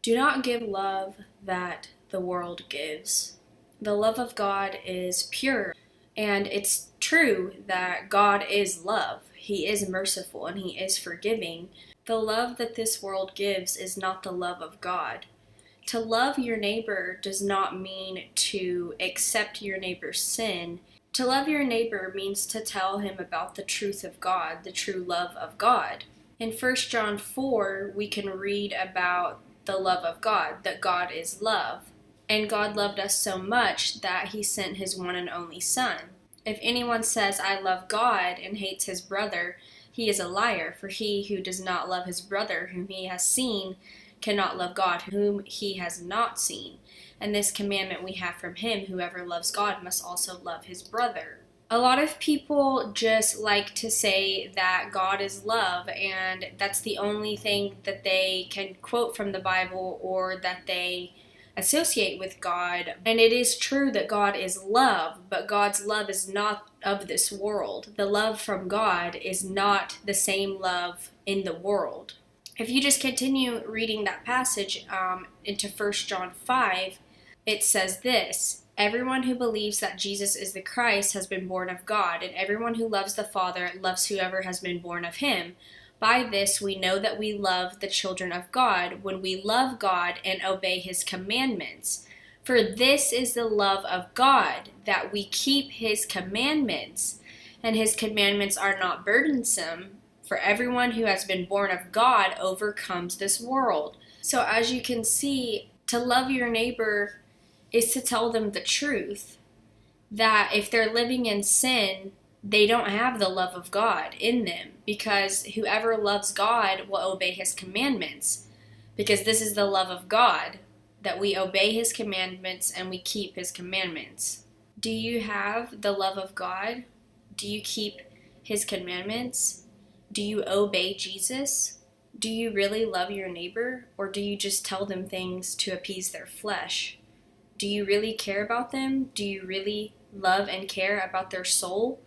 Do not give love that the world gives. The love of God is pure, and it's true that God is love. He is merciful and He is forgiving. The love that this world gives is not the love of God. To love your neighbor does not mean to accept your neighbor's sin. To love your neighbor means to tell him about the truth of God, the true love of God. In 1 John 4, we can read about the love of God, that God is love. And God loved us so much that He sent His one and only Son. If anyone says, I love God, and hates his brother, he is a liar, for he who does not love his brother whom he has seen cannot love God whom he has not seen. And this commandment we have from Him, whoever loves God must also love his brother. A lot of people just like to say that God is love, and that's the only thing that they can quote from the Bible or that they associate with God. And it is true that God is love, but God's love is not of this world. The love from God is not the same love in the world. If you just continue reading that passage into 1 John 5, it says this: Everyone who believes that Jesus is the Christ has been born of God, and everyone who loves the Father loves whoever has been born of Him. By this we know that we love the children of God, when we love God and obey His commandments. For this is the love of God, that we keep His commandments, and His commandments are not burdensome, for everyone who has been born of God overcomes this world. So as you can see, to love your neighbor is to tell them the truth, that if they're living in sin, they don't have the love of God in them, because whoever loves God will obey His commandments, because this is the love of God, that we obey His commandments and we keep His commandments. Do you have the love of God? Do you keep His commandments? Do you obey Jesus? Do you really love your neighbor, or do you just tell them things to appease their flesh? Do you really care about them? Do you really love and care about their soul?